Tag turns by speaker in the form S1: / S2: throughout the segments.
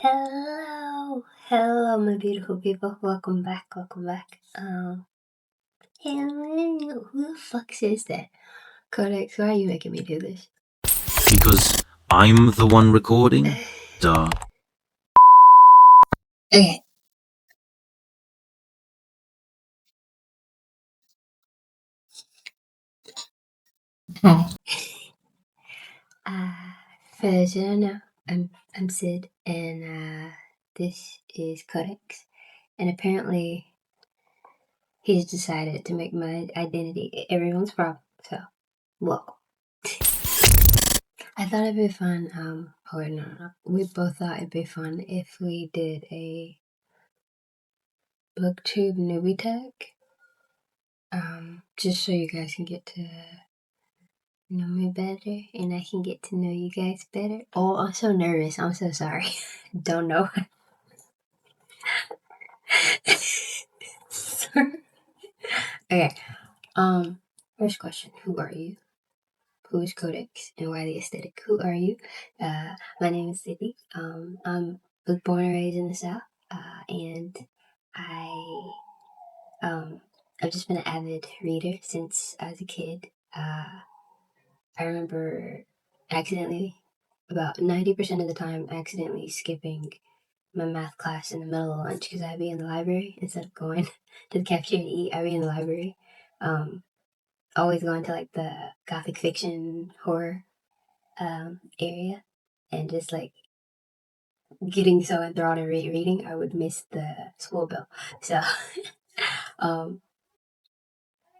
S1: Hello, my beautiful people. Welcome back. Who the fuck says that? Codex, why are you making me do this?
S2: Because I'm the one recording? Duh.
S1: Okay. Hi. For those who don't know, I'm Sid, and this is Codex. And apparently, he's decided to make my identity everyone's problem. So, welcome. I thought it'd be fun. No. We both thought it'd be fun if we did a Booktube Newbie Tag. Just so you guys can get to know me better and I can get to know you guys better. Oh, I'm so nervous. I'm so sorry. Don't know. Okay. First question. Who are you? Who is Codex and why the aesthetic? Who are you? My name is Sydney. I'm born and raised in the South. And I've just been an avid reader since I was a kid. I remember accidentally, about 90% of the time, accidentally skipping my math class in the middle of lunch because I'd be in the library instead of going to the cafeteria to eat. I'd be in the library, always going to like the gothic fiction horror area, and just like getting so enthralled in reading, I would miss the school bell. So,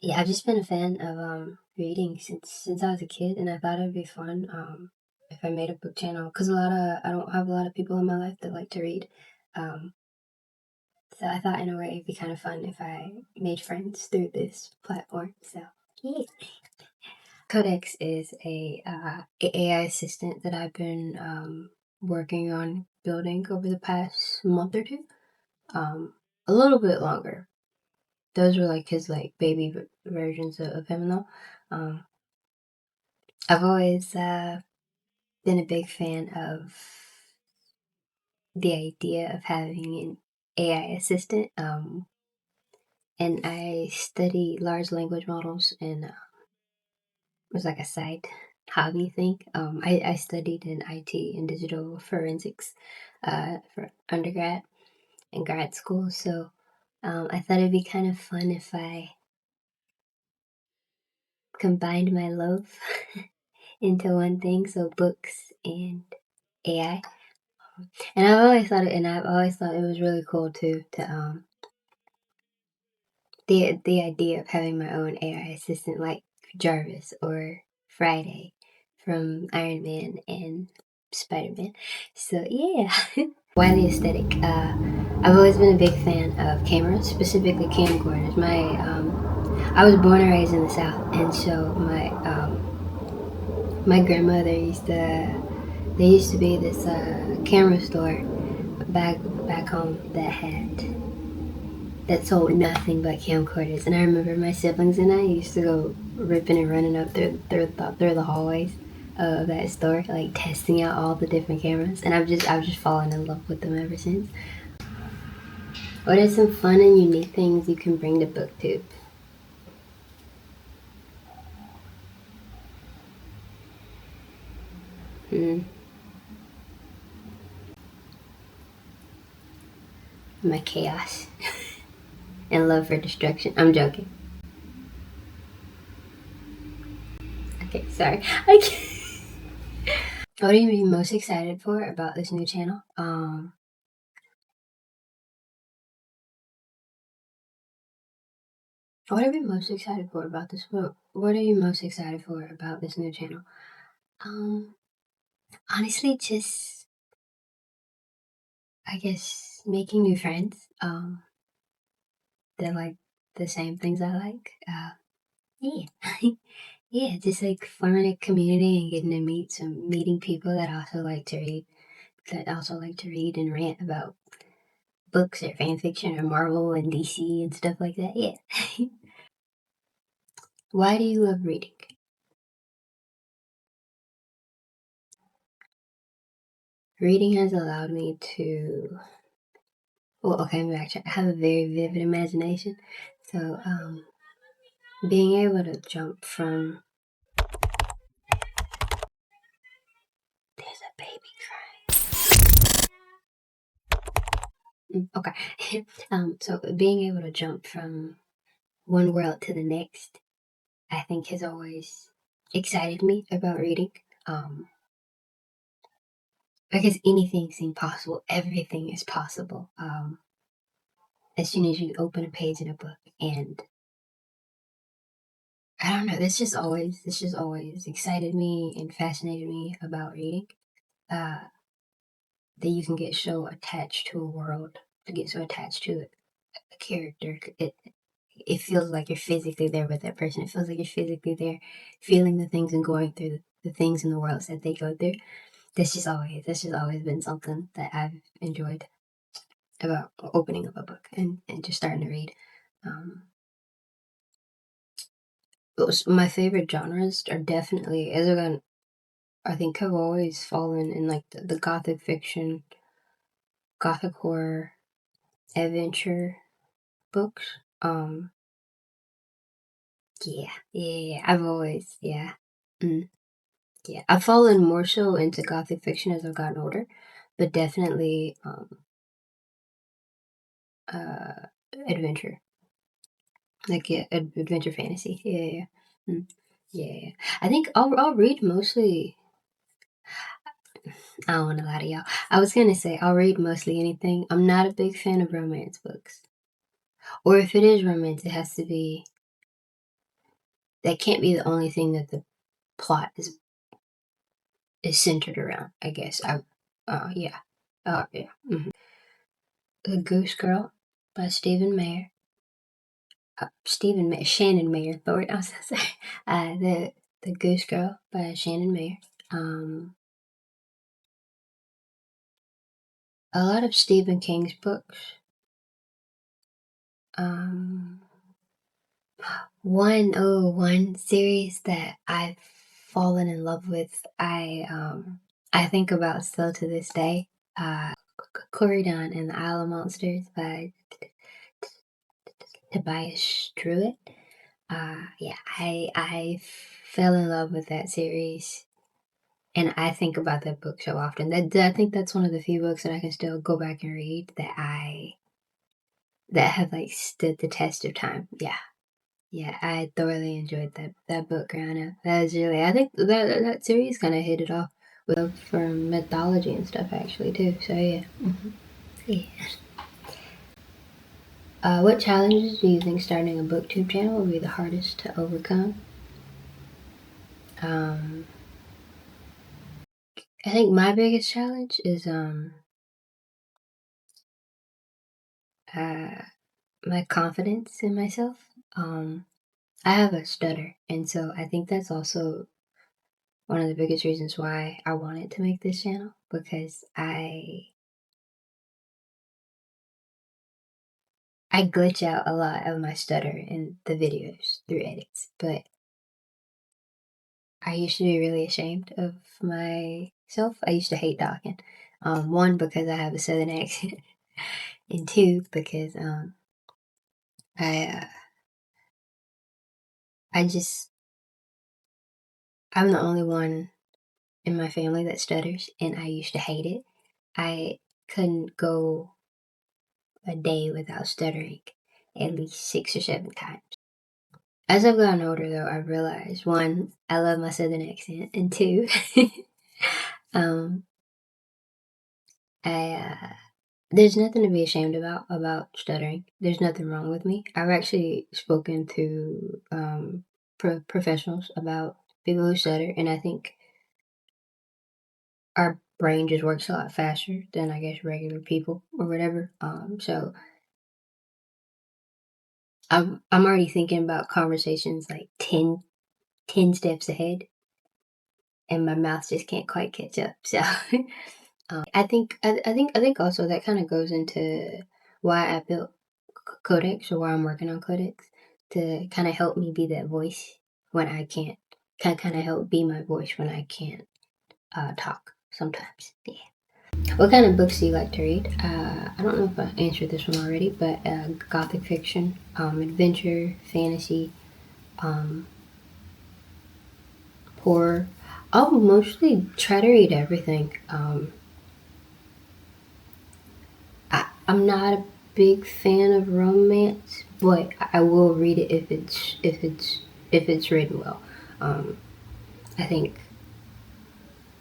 S1: yeah, I've just been a fan of reading since I was a kid, and I thought it'd be fun if I made a book channel because I don't have a lot of people in my life that like to read. So I thought in a way it'd be kind of fun if I made friends through this platform. So yeah. Codex is a AI assistant that I've been working on building over the past month or two. A little bit longer. Those were like his like baby versions of him though. I've always been a big fan of the idea of having an AI assistant. And I study large language models, and it was like a side hobby thing. I studied in IT and digital forensics for undergrad and grad school, so I thought it'd be kind of fun if I combined my love into one thing, so books and AI. And I've always thought it was really cool too to the idea of having my own AI assistant like Jarvis or Friday from Iron Man and Spider-Man. So yeah. Why the aesthetic? I've always been a big fan of cameras, specifically camcorders. I was born and raised in the South, and so my grandmother there used to be this camera store back home that sold nothing but camcorders. And I remember my siblings and I used to go ripping and running up through the hallways of that store, like testing out all the different cameras. And I've just fallen in love with them ever since. What are some fun and unique things you can bring to Booktube? My chaos and love for destruction. I'm joking. Okay, sorry. What are you most excited for about this new channel? What are you most excited for about this? What are you most excited for about this new channel? Honestly, just I guess making new friends. That like the same things I like. Yeah, yeah, just like forming a community and getting to meeting people that also like to read and rant about books or fan fiction or Marvel and DC and stuff like that. Yeah. Why do you love reading? reading has allowed me to. Well, okay, I'm actually, I have a very vivid imagination, so being able to jump from. There's a baby crying. Okay, so being able to jump from one world to the next, I think has always excited me about reading. Because anything seems possible, everything is possible. As soon as you open a page in a book, and I don't know, this just always excited me and fascinated me about reading. That you can get so attached to a world, to get so attached to a character. It feels like you're physically there with that person. It feels like you're physically there, feeling the things and going through the things in the worlds that they go through. That's just always been something that I've enjoyed about opening up a book and just starting to read. My favorite genres are definitely, I think have always fallen in like the gothic fiction, gothic horror, adventure books. Yeah. I've always, yeah. Mm, yeah. I've fallen more so into gothic fiction as I've gotten older, but definitely adventure. Like, yeah, adventure fantasy. Yeah. Yeah. I think I'll read mostly. I don't want to lie to y'all. I was gonna say I'll read mostly anything. I'm not a big fan of romance books, or if it is romance, it has to be. That can't be the only thing that the plot is centered around. I guess. Yeah. Yeah. The GooseGirl by Shannon Mayer. Lord, I was gonna say the GooseGirl by Shannon Mayer. A lot of Stephen King's books. One series that I've fallen in love with. I think about still to this day. Corydon and the Isle of Monsters by Tobias Druitt. Yeah, I fell in love with that series, and I think about that book so often. That I think that's one of the few books that I can still go back and read that have like stood the test of time. Yeah, I thoroughly enjoyed that book growing up. That was really, I think that series kind of hit it off with love for mythology and stuff actually too. So yeah. Yeah. What challenges do you think starting a Booktube channel will be the hardest to overcome? I think my biggest challenge is my confidence in myself. I have a stutter, and so I think that's also one of the biggest reasons why I wanted to make this channel, because I glitch out a lot of my stutter in the videos through edits, but I used to be really ashamed of myself. I used to hate talking. One, because I have a southern accent, and two, because I I just I'm the only one in my family that stutters, and I used to hate it. I couldn't go a day without stuttering at least 6 or 7 times. As I've gotten older, though, I've realized, one, I love my southern accent, and two, um, I there's nothing to be ashamed about stuttering. There's nothing wrong with me. I've actually spoken to professionals about people who stutter, and I think our brain just works a lot faster than, I guess, regular people or whatever. So I'm already thinking about conversations like 10 steps ahead, and my mouth just can't quite catch up. So I think also that kind of goes into why I built Codex, or why I'm working on Codex, to kind of help me be that voice when I can't. Kind of help be my voice when I can't talk sometimes. Yeah. What kind of books do you like to read? I don't know if I answered this one already, but gothic fiction, adventure, fantasy, um, horror. I'll mostly try to read everything. I'm not a big fan of romance, but I will read it if it's written well. I think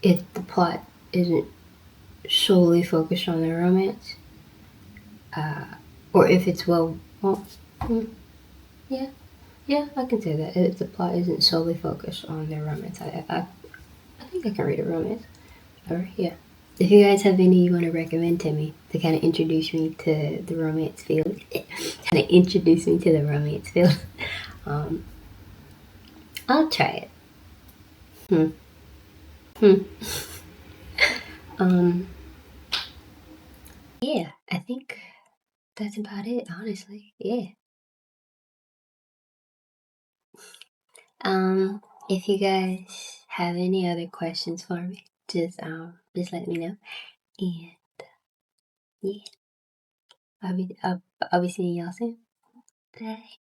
S1: if the plot isn't solely focused on the romance, or if it's yeah, yeah, I can say that. If the plot isn't solely focused on the romance, I think I can read a romance. Or yeah. If you guys have any you want to recommend to me to kind of introduce me to the romance field, um, I'll try it. Hmm. Hmm. Um. Yeah, I think that's about it. Honestly, yeah. If you guys have any other questions for me, just let me know. And yeah, I'll be seeing y'all soon. Bye.